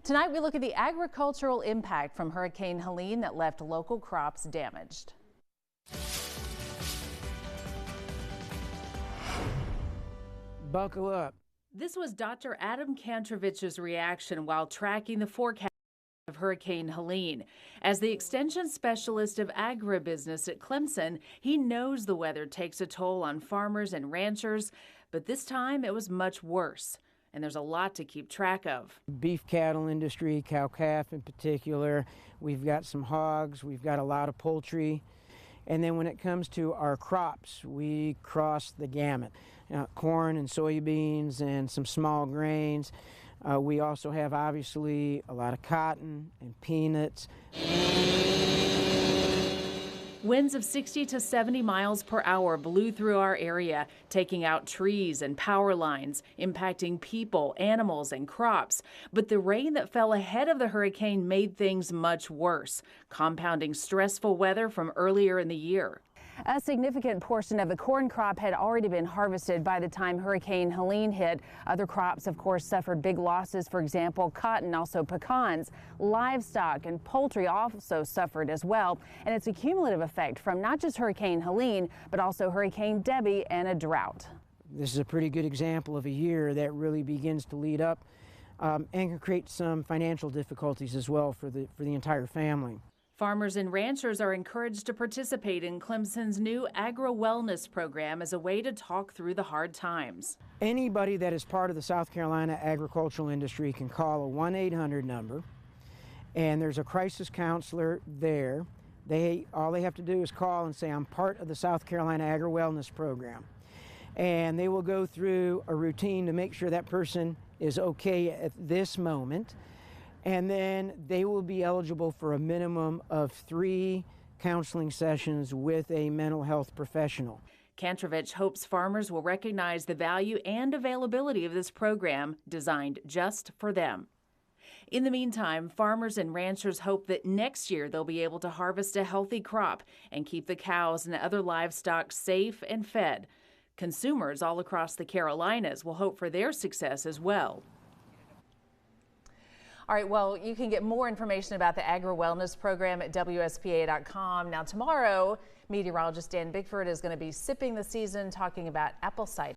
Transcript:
Tonight we look at the agricultural impact from Hurricane Helene that left local crops damaged. Buckle up. This was Dr. Adam Kantrovich's reaction while tracking the forecast of Hurricane Helene. As the extension specialist of agribusiness at CLEMSON, he knows the weather takes a toll on farmers and ranchers, but this time it was much worse. And there's a lot to keep track of. Beef cattle industry, cow-calf in particular. We've got some hogs, we've got a lot of poultry. And then when it comes to our crops, we cross the gamut. Corn and soybeans and some small grains. We also have obviously a lot of cotton and peanuts. Winds of 60 to 70 miles per hour blew through our area, taking out trees and power lines, impacting people, animals, and crops. But the rain that fell ahead of the hurricane made things much worse, compounding stressful weather from earlier in the year. A significant portion of the corn crop had already been harvested by the time Hurricane Helene hit. Other crops, of course, suffered big losses. For example, cotton, also pecans, livestock, and poultry also suffered as well. And it's a cumulative effect from not just Hurricane Helene, but also Hurricane Debbie and a drought. This is a pretty good example of a year that really begins to lead up and can create some financial difficulties as well for the entire family. Farmers and ranchers are encouraged to participate in CLEMSON's new agro-wellness program as a way to talk through the hard times. Anybody that is part of the South Carolina agricultural industry can call a 1-800 number, and there's a crisis counselor there. All they have to do is call and say, I'm part of the South Carolina agro-wellness program. And they will go through a routine to make sure that person is okay at this moment. And then they will be eligible for a minimum of 3 counseling sessions with a mental health professional. Kantrovich hopes farmers will recognize the value and availability of this program designed just for them. In the meantime, farmers and ranchers hope that next year they'll be able to harvest a healthy crop and keep the cows and other livestock safe and fed. Consumers all across the Carolinas will hope for their success as well. All right, well, you can get more information about the agro-wellness program at WSPA.com. Now, tomorrow, meteorologist Dan Bigford is going to be sipping the season, talking about apple cider.